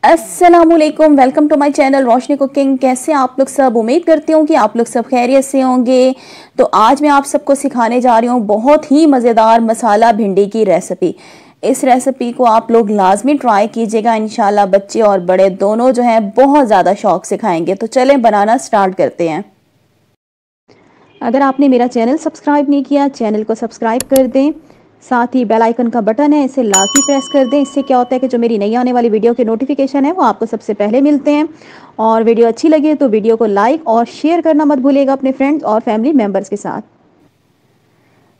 अस्सलामुअलैकुम, welcome to my channel Roshni cooking. कैसे आप लोग सब? उम्मीद करती हूँ कि आप लोग सब खैरियत से होंगे। तो आज मैं आप सबको सिखाने जा रही हूँ बहुत ही मज़ेदार मसाला भिंडी की रेसिपी। इस रेसिपी को आप लोग लाजमी ट्राई कीजिएगा, इंशाल्लाह बच्चे और बड़े दोनों जो हैं बहुत ज़्यादा शौक से खाएंगे। तो चलें बनाना स्टार्ट करते हैं। अगर आपने मेरा चैनल सब्सक्राइब नहीं किया, चैनल को सब्सक्राइब कर दें। साथ ही बेल आइकन का बटन है, इसे लाजमी प्रेस कर दें। इससे क्या होता है कि जो मेरी नई आने वाली वीडियो के नोटिफिकेशन है वो आपको सबसे पहले मिलते हैं। और वीडियो अच्छी लगे तो वीडियो को लाइक और शेयर करना मत भूलिएगा अपने फ्रेंड्स और फैमिली मेम्बर्स के साथ।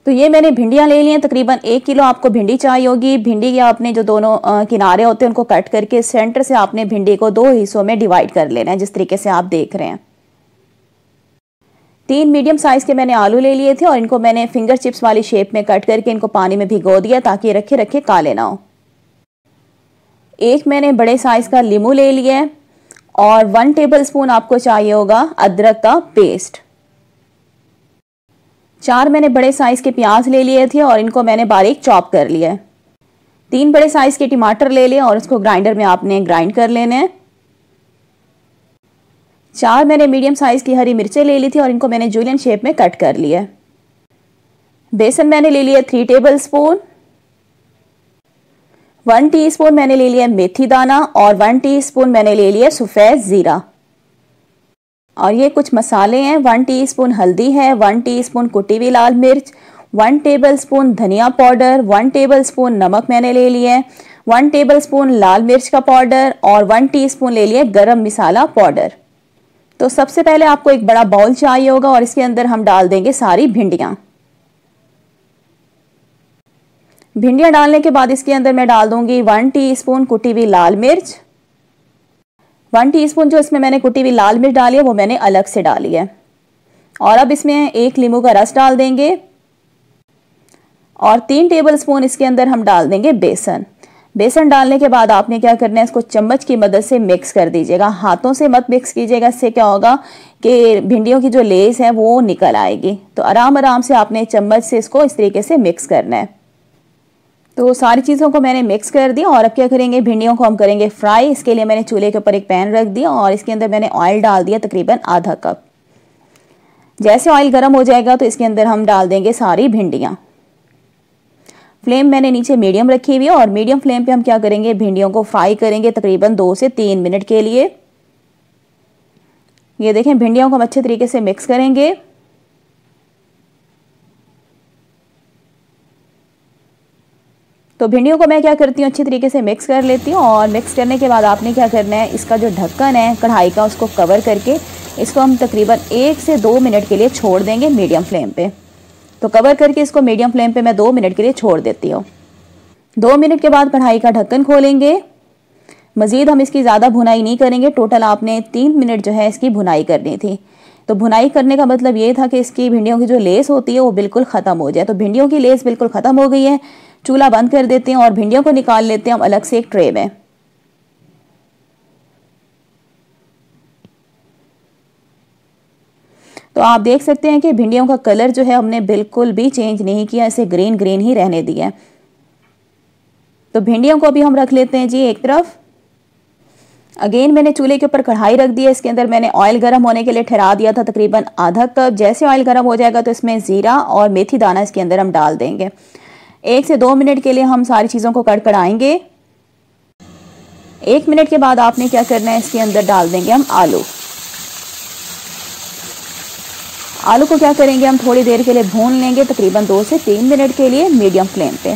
तो ये मैंने भिंडियाँ ले ली हैं, तकरीबन 1 किलो आपको भिंडी चाहिए होगी। भिंडी के आपने जो दोनों किनारे होते हैं उनको कट करके सेंटर से आपने भिंडी को 2 हिस्सों में डिवाइड कर लेना है, जिस तरीके से आप देख रहे हैं। 3 मीडियम साइज़ के मैंने आलू ले लिए थे और इनको मैंने फिंगर चिप्स वाली शेप में कट करके इनको पानी में भिगो दिया ताकि रखे रखे काले ना हो। एक मैंने बड़े साइज़ का लीमू ले लिया है और 1 टेबलस्पून आपको चाहिए होगा अदरक का पेस्ट। 4 मैंने बड़े साइज़ के प्याज ले लिए थे और इनको मैंने बारीक चॉप कर लिया है। 3 बड़े साइज़ के टमाटर ले लिए और उसको ग्राइंडर में आपने ग्राइंड कर लेने हैं। 4 मैंने मीडियम साइज़ की हरी मिर्चें ले ली थी और इनको मैंने जूलियन शेप में कट कर लिया है। बेसन मैंने ले लिया 3 टेबलस्पून। 1 टीस्पून मैंने ले लिया मेथी दाना और 1 टीस्पून मैंने ले लिया सफ़ेद ज़ीरा। और ये कुछ मसाले हैं। 1 टीस्पून हल्दी है, 1 टीस्पून कुटी हुई लाल मिर्च, 1 टेबलस्पून धनिया पाउडर, 1 टेबलस्पून नमक मैंने ले लिया है, 1 टेबलस्पून लाल मिर्च का पाउडर और 1 टीस्पून ले लिया गरम मसाला पाउडर। तो सबसे पहले आपको एक बड़ा बाउल चाहिए होगा और इसके अंदर हम डाल देंगे सारी भिंडियाँ। भिंडियाँ डालने के बाद इसके अंदर मैं डाल दूंगी 1 टीस्पून कुटी हुई लाल मिर्च। 1 टीस्पून जो इसमें मैंने कुटी हुई लाल मिर्च डाली है वो मैंने अलग से डाली है। और अब इसमें 1 नींबू का रस डाल देंगे और 3 टेबलस्पून इसके अंदर हम डाल देंगे बेसन। बेसन डालने के बाद आपने क्या करना है, इसको चम्मच की मदद से मिक्स कर दीजिएगा, हाथों से मत मिक्स कीजिएगा। इससे क्या होगा कि भिंडियों की जो लेस है वो निकल आएगी। तो आराम आराम से आपने चम्मच से इसको इस तरीके से मिक्स करना है। तो सारी चीज़ों को मैंने मिक्स कर दिया और अब क्या करेंगे, भिंडियों को हम करेंगे फ्राई। इसके लिए मैंने चूल्हे के ऊपर एक पैन रख दिया और इसके अंदर मैंने ऑयल डाल दिया तकरीबन आधा कप। जैसे ऑयल गर्म हो जाएगा तो इसके अंदर हम डाल देंगे सारी भिंडियाँ। फ्लेम मैंने नीचे मीडियम रखी हुई है और मीडियम फ्लेम पे हम क्या करेंगे, भिंडियों को फ्राई करेंगे तकरीबन 2 से 3 मिनट के लिए। ये देखें, भिंडियों को हम अच्छे तरीके से मिक्स करेंगे। तो भिंडियों को मैं क्या करती हूँ, अच्छी तरीके से मिक्स कर लेती हूँ। और मिक्स करने के बाद आपने क्या करना है, इसका जो ढक्कन है कढ़ाई का उसको कवर करके इसको हम तकरीबन 1 से 2 मिनट के लिए छोड़ देंगे मीडियम फ्लेम पे। तो कवर करके इसको मीडियम फ्लेम पे मैं 2 मिनट के लिए छोड़ देती हूँ। 2 मिनट के बाद कढ़ाई का ढक्कन खोलेंगे। मज़ीद हम इसकी ज़्यादा भुनाई नहीं करेंगे। टोटल आपने 3 मिनट जो है इसकी भुनाई करनी थी। तो भुनाई करने का मतलब ये था कि इसकी भिंडियों की जो लेस होती है वो बिल्कुल ख़त्म हो जाए। तो भिंडियों की लेस बिल्कुल ख़त्म हो गई है। चूल्हा बंद कर देते हैं और भिंडियों को निकाल लेते हैं हम अलग से एक ट्रे में। तो आप देख सकते हैं कि भिंडियों का कलर जो है हमने बिल्कुल भी चेंज नहीं किया, इसे ग्रीन ग्रीन ही रहने दिया है। तो भिंडियों को भी हम रख लेते हैं जी एक तरफ। अगेन मैंने चूल्हे के ऊपर कढ़ाई रख दी है। इसके अंदर मैंने ऑयल गर्म होने के लिए ठहरा दिया था तकरीबन आधा कप। जैसे ऑयल गर्म हो जाएगा तो इसमें ज़ीरा और मेथी दाना इसके अंदर हम डाल देंगे। 1 से 2 मिनट के लिए हम सारी चीज़ों को कड़कड़ाएंगे। 1 मिनट के बाद आपने क्या करना है, इसके अंदर डाल देंगे हम आलू। आलू को क्या करेंगे, हम थोड़ी देर के लिए भून लेंगे तकरीबन 2 से 3 मिनट के लिए मीडियम फ्लेम पे।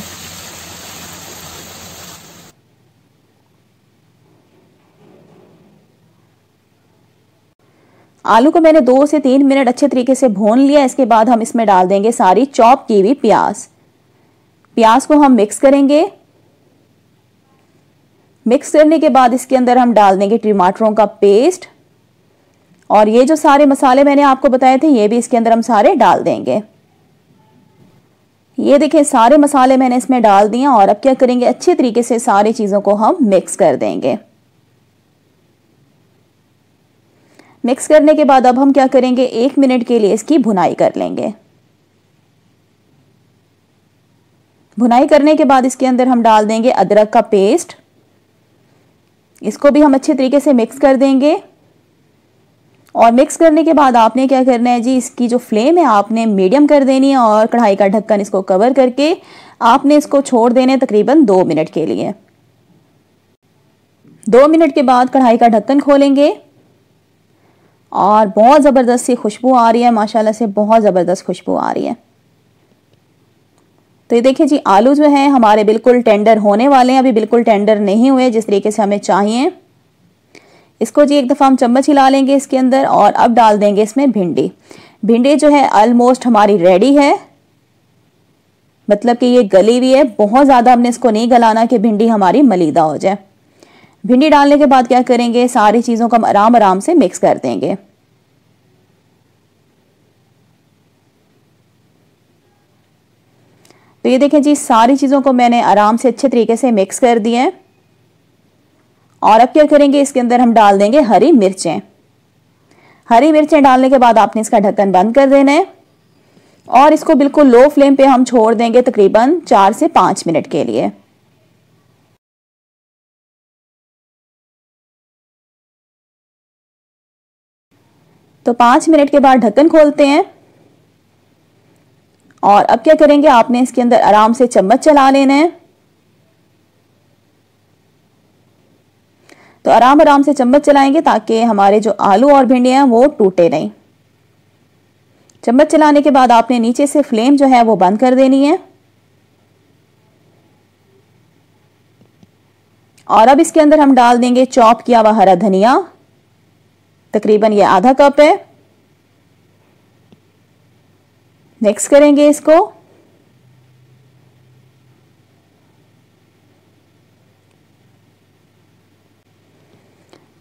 आलू को मैंने 2 से 3 मिनट अच्छे तरीके से भून लिया। इसके बाद हम इसमें डाल देंगे सारी चॉप की हुई प्याज। प्याज को हम मिक्स करेंगे। मिक्स करने के बाद इसके अंदर हम डाल देंगे टमाटरों का पेस्ट और ये जो सारे मसाले मैंने आपको बताए थे ये भी इसके अंदर हम सारे डाल देंगे। ये देखिए, सारे मसाले मैंने इसमें डाल दिए और अब क्या करेंगे, अच्छे तरीके से सारी चीज़ों को हम मिक्स कर देंगे। मिक्स करने के बाद अब हम क्या करेंगे, 1 मिनट के लिए इसकी भुनाई कर लेंगे। भुनाई करने के बाद इसके अंदर हम डाल देंगे अदरक का पेस्ट इसको भी हम अच्छे तरीके से मिक्स कर देंगे। और मिक्स करने के बाद आपने क्या करना है जी, इसकी जो फ्लेम है आपने मीडियम कर देनी है और कढ़ाई का ढक्कन इसको कवर करके आपने इसको छोड़ देने हैं तकरीबन 2 मिनट के लिए। 2 मिनट के बाद कढ़ाई का ढक्कन खोलेंगे और बहुत ज़बरदस्त सी खुशबू आ रही है, माशाल्लाह से बहुत ज़बरदस्त खुशबू आ रही है। तो ये देखिए जी, आलू जो हैं हमारे बिल्कुल टेंडर होने वाले हैं, अभी बिल्कुल टेंडर नहीं हुए जिस तरीके से हमें चाहिए। इसको जी एक दफ़ा हम चम्मच हिला लेंगे इसके अंदर और अब डाल देंगे इसमें भिंडी। भिंडी जो है ऑलमोस्ट हमारी रेडी है, मतलब कि ये गली हुई है, बहुत ज़्यादा हमने इसको नहीं गलाना कि भिंडी हमारी मलीदा हो जाए। भिंडी डालने के बाद क्या करेंगे, सारी चीज़ों को हम आराम आराम से मिक्स कर देंगे। तो ये देखें जी, सारी चीज़ों को मैंने आराम से अच्छे तरीके से मिक्स कर दिए हैं। और अब क्या करेंगे, इसके अंदर हम डाल देंगे हरी मिर्चें। हरी मिर्चें डालने के बाद आपने इसका ढक्कन बंद कर देना है और इसको बिल्कुल लो फ्लेम पे हम छोड़ देंगे तकरीबन 4 से 5 मिनट के लिए। तो 5 मिनट के बाद ढक्कन खोलते हैं और अब क्या करेंगे, आपने इसके अंदर आराम से चम्मच चला लेना है। तो आराम आराम से चम्मच चलाएंगे ताकि हमारे जो आलू और भिंडियां हैं वो टूटे नहीं। चम्मच चलाने के बाद आपने नीचे से फ्लेम जो है वो बंद कर देनी है। और अब इसके अंदर हम डाल देंगे चॉप किया हुआ हरा धनिया, तकरीबन ये आधा कप है। मिक्स करेंगे इसको।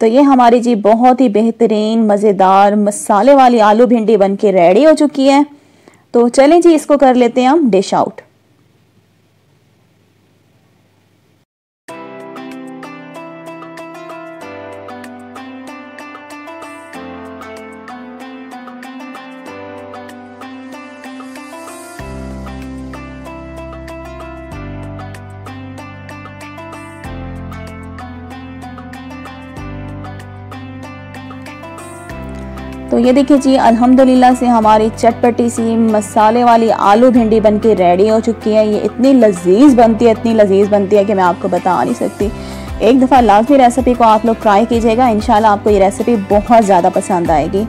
तो ये हमारी जी बहुत ही बेहतरीन मज़ेदार मसाले वाली आलू भिंडी बनके रेडी हो चुकी है। तो चलें जी, इसको कर लेते हैं हम डिश आउट। तो ये देखिए जी, अल्हम्दुलिल्लाह से हमारी चटपटी सी मसाले वाली आलू भिंडी बनके रेडी हो चुकी है। ये इतनी लजीज बनती है, इतनी लजीज बनती है कि मैं आपको बता नहीं सकती। एक दफ़ा लाजमी रेसिपी को आप लोग ट्राई कीजिएगा, इंशाल्लाह आपको ये रेसिपी बहुत ज़्यादा पसंद आएगी।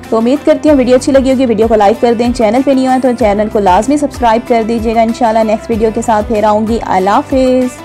तो उम्मीद करती हूँ वीडियो अच्छी लगी होगी। वीडियो को लाइक कर दें, चैनल पे नहीं हो तो चैनल को लाजमी सब्सक्राइब कर दीजिएगा। इंशाल्लाह नेक्स्ट वीडियो के साथ फिर आऊँगी। अल्लाह हाफिज़।